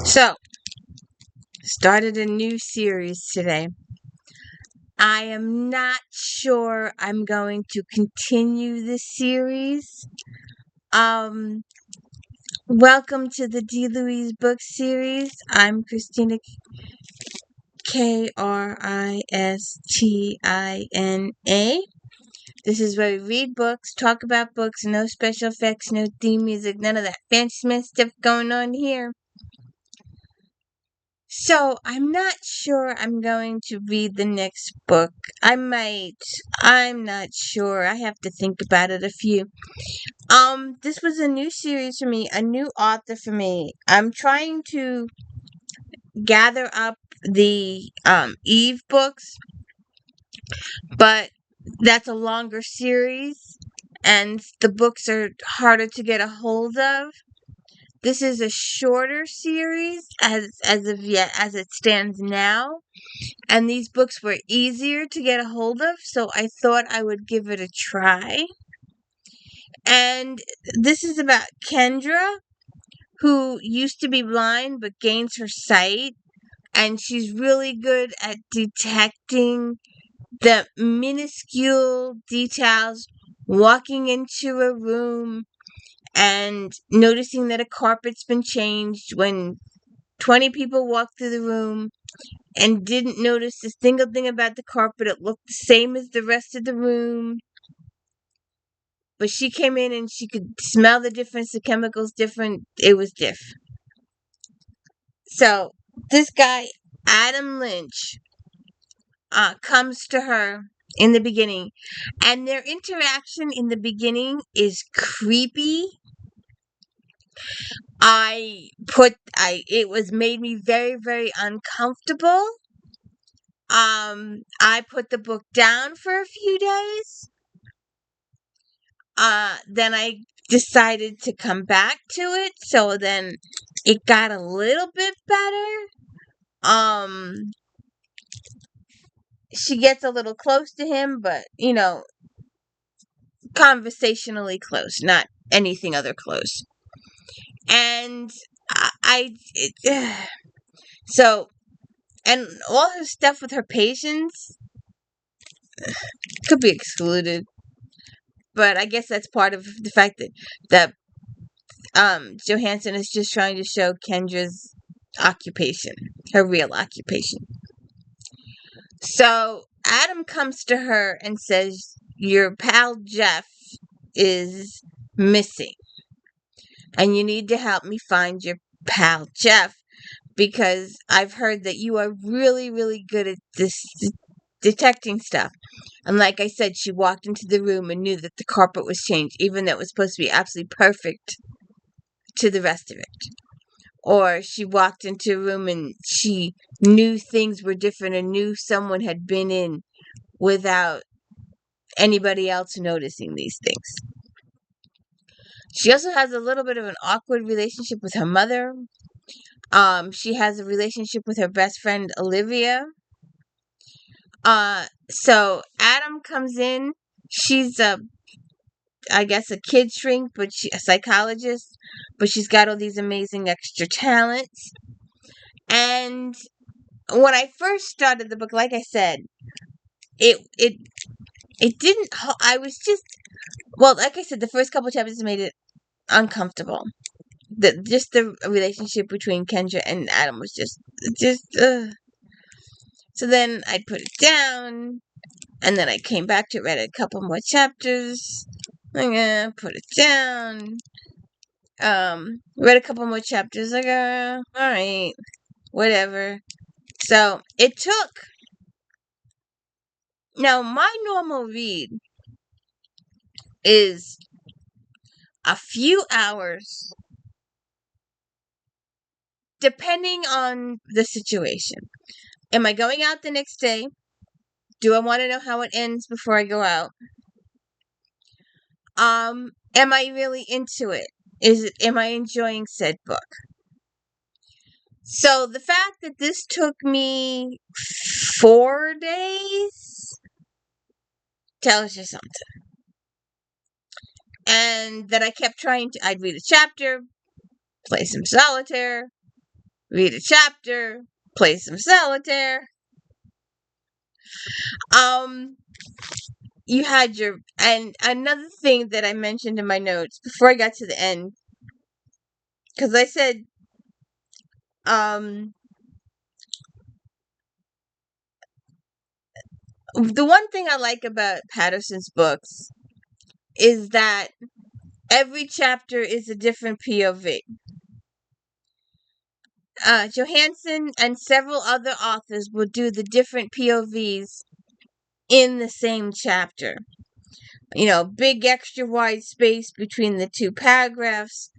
So, started a new series today. I am not sure I'm going to continue this series. Um, Welcome to the D. Louise book series. I'm Christina Kristina. This is where we read books, talk about books, no special effects, no theme music, none of that fancy stuff going on here. So, I'm not sure I'm going to read the next book. I might. I'm not sure. I have to think about it a few. This was a new series for me, a new author for me. I'm trying to gather up the Eve books, but that's a longer series and the books are harder to get a hold of. This is a shorter series as of yet as it stands now. And these books were easier to get a hold of, so I thought I would give it a try. And this is about Kendra, who used to be blind but gains her sight, and she's really good at detecting the minuscule details, walking into a room and noticing that a carpet's been changed when 20 people walk through the room and didn't notice a single thing about the carpet. It looked the same as the rest of the room. But she came in and she could smell the difference, the chemicals different. It was different. So this guy, Adam Lynch, comes to her in the beginning. And their interaction in the beginning is creepy. It was made me very, very uncomfortable. I put the book down for a few days. Then I decided to come back to it, so then it got a little bit better. She gets a little close to him, but conversationally close, not anything other close. And so, and all her stuff with her patients could be excluded. But I guess that's part of the fact that Johansen is just trying to show Kendra's occupation, her real occupation. So Adam comes to her and says, "Your pal Jeff is missing, and you need to help me find your pal Jeff because I've heard that you are really, really good at this detecting stuff." And like I said, she walked into the room and knew that the carpet was changed, even though it was supposed to be absolutely perfect to the rest of it. Or she walked into a room and she knew things were different and knew someone had been in without anybody else noticing these things. She also has a little bit of an awkward relationship with her mother. She has a relationship with her best friend Olivia. So Adam comes in. She's I guess a kid shrink, but a psychologist, but she's got all these amazing extra talents. And when I first started the book, like I said, it didn't. I was just like I said, the first couple chapters made it uncomfortable. The relationship between Kendra and Adam was just. So then I put it down, and then I came back to it, read a couple more chapters. I'm put it down. Read a couple more chapters. Like, all right, whatever. So it took. Now my normal read is a few hours, depending on the situation. Am I going out the next day? Do I want to know how it ends before I go out? Am I really into it? Am I enjoying said book? So the fact that this took me 4 days tells you something. And that I kept I'd read a chapter, play some solitaire, read a chapter, play some solitaire. You had your, and another thing that I mentioned in my notes before I got to the end, because I said, the one thing I like about Patterson's books is that every chapter is a different POV. Johansen and several other authors will do the different POVs in the same chapter. Big extra wide space between the two paragraphs,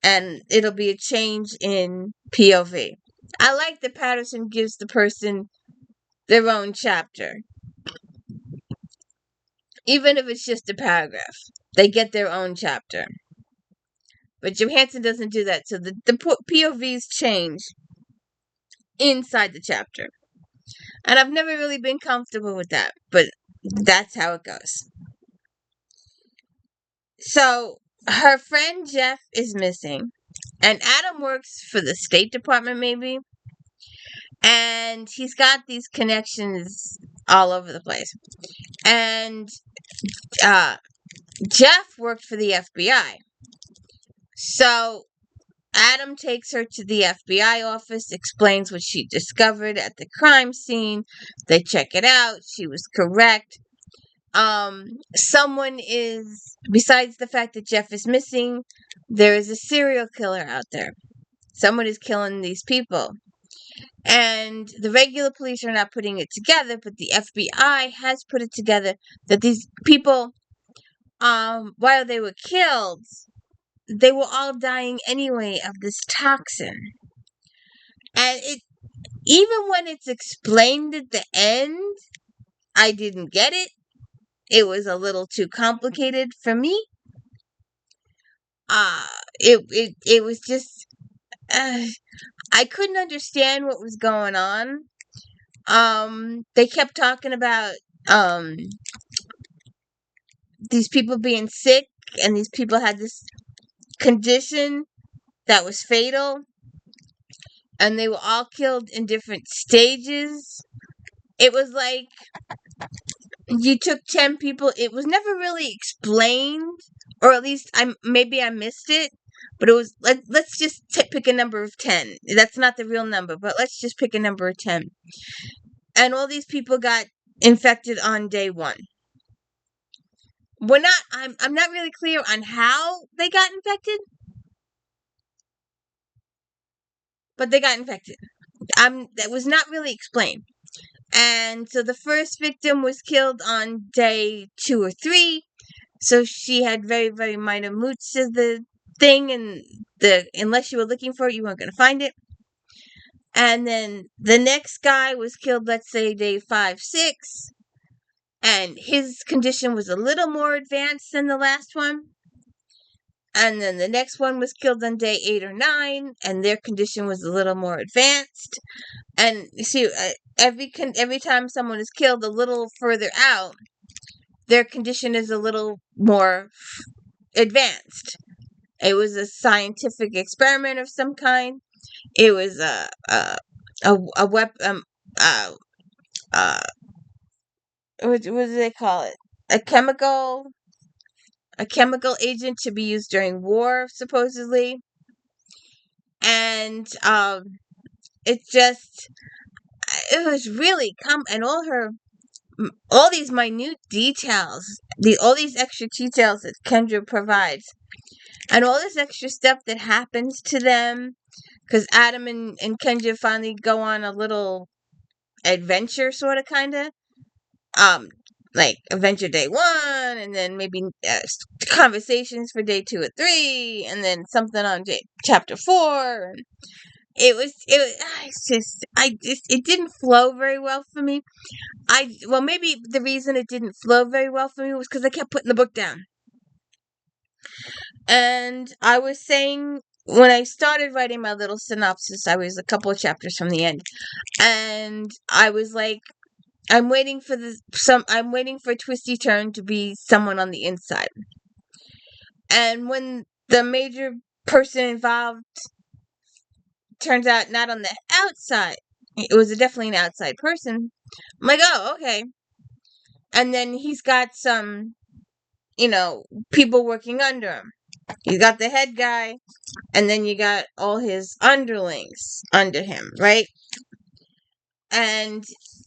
and it'll be a change in POV. I like that Patterson gives the person their own chapter. Even if it's just a paragraph, they get their own chapter. But Johansen doesn't do that, so the POVs change inside the chapter. And I've never really been comfortable with that, but that's how it goes. So, her friend Jeff is missing, and Adam works for the State Department, maybe, and he's got these connections all over the place. And Jeff worked for the FBI. So Adam takes her to the FBI office, explains what she discovered at the crime scene. They check it out. She was correct. Someone is, besides the fact that Jeff is missing, there is a serial killer out there. Someone is killing these people. And the regular police are not putting it together, but the FBI has put it together that these people, while they were killed, they were all dying anyway of this toxin. And even when it's explained at the end, I didn't get it. It was a little too complicated for me. It was just, I couldn't understand what was going on. They kept talking about, these people being sick, and these people had this condition that was fatal, and they were all killed in different stages. It was like you took 10 people. It was never really explained, or at least maybe I missed it, but it was let's just pick a number of 10. That's not the real number, but let's just pick a number of 10. And all these people got infected on day 1. I'm not really clear on how they got infected, but they got infected. That was not really explained. And so the first victim was killed on day 2 or 3. So she had very, very minor moots of the thing, and unless you were looking for it, you weren't going to find it. And then the next guy was killed, let's say, day 5, 6. And his condition was a little more advanced than the last one. And then the next one was killed on day 8 or 9, and their condition was a little more advanced. And you see, every time someone is killed a little further out, their condition is a little more advanced. It was a scientific experiment of some kind. It was a weapon. What do they call it? A chemical agent to be used during war, supposedly. And it was really and all these minute details, all these extra details that Kendra provides, and all this extra stuff that happens to them, because Adam and Kendra finally go on a little adventure, sort of, kind of, like adventure day 1, and then maybe conversations for day 2 or 3, and then something on chapter 4. And it didn't flow very well for me. Maybe the reason it didn't flow very well for me was because I kept putting the book down. And I was saying, when I started writing my little synopsis, I was a couple of chapters from the end, and I was like, I'm waiting for a twisty turn to be someone on the inside. And when the major person involved turns out not on the outside. It was definitely an outside person. I'm like, oh, okay. And then he's got some, people working under him. You got the head guy, and then you got all his underlings under him, right? And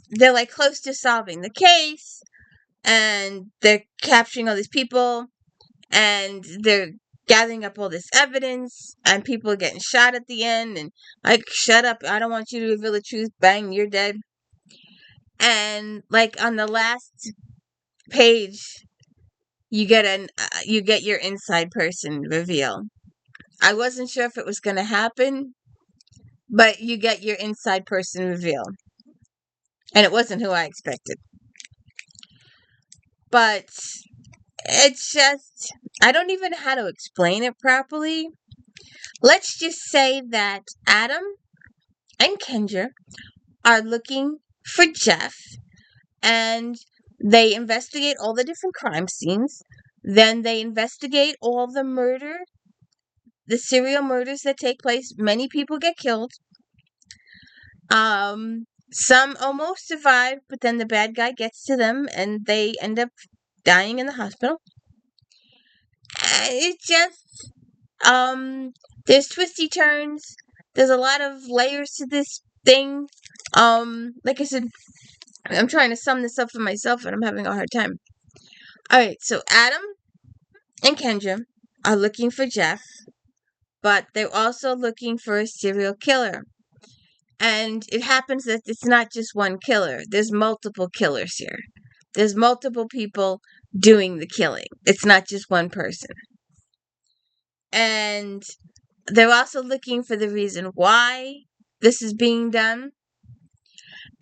they're like close to solving the case, and they're capturing all these people, and they're gathering up all this evidence, and people are getting shot at the end, and like, shut up, I don't want you to reveal the truth, bang, you're dead. And like on the last page, you get your inside person reveal. I wasn't sure if it was going to happen, but you get your inside person reveal, and it wasn't who I expected. But it's just, I don't even know how to explain it properly. Let's just say that Adam and Kendra are looking for Jeff, and they investigate all the different crime scenes. Then they investigate all the serial murders that take place. Many people get killed. Some almost survive, but then the bad guy gets to them and they end up dying in the hospital. It just, there's twisty turns. There's a lot of layers to this thing. Like I said, I'm trying to sum this up for myself and I'm having a hard time. Alright, so Adam and Kendra are looking for Jeff, but they're also looking for a serial killer. And it happens that it's not just one killer. There's multiple killers here. There's multiple people doing the killing. It's not just one person. And they're also looking for the reason why this is being done.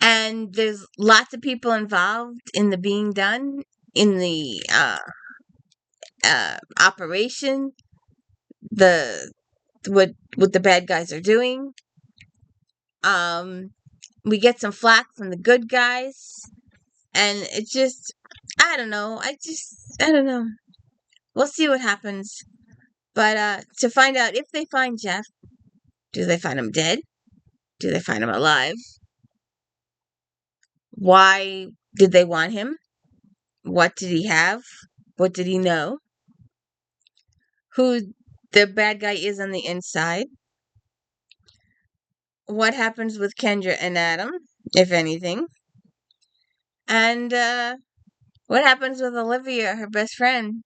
And there's lots of people involved in the being done, in the operation, what the bad guys are doing. We get some flack from the good guys, and it just, I don't know. I don't know. We'll see what happens. But to find out if they find Jeff, do they find him dead? Do they find him alive? Why did they want him? What did he have? What did he know? Who the bad guy is on the inside? What happens with Kendra and Adam, if anything? And what happens with Olivia, her best friend?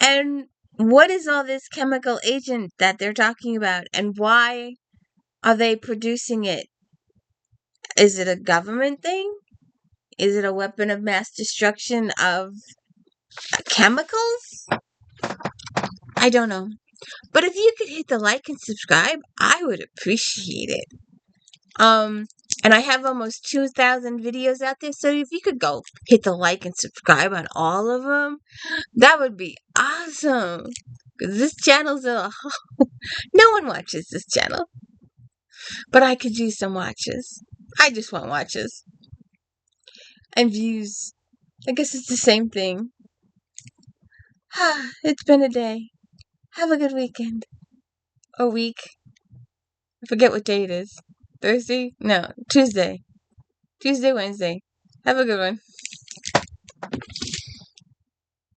And what is all this chemical agent that they're talking about? And why are they producing it? Is it a government thing? Is it a weapon of mass destruction of chemicals? I don't know. But if you could hit the like and subscribe, I would appreciate it. And I have almost 2,000 videos out there, so if you could go hit the like and subscribe on all of them, that would be awesome. Because this channel's no one watches this channel. But I could use some watches. I just want watches. And views. I guess it's the same thing. It's been a day. Have a good weekend. Or week. I forget what day it is. Thursday? No, Tuesday. Tuesday, Wednesday. Have a good one.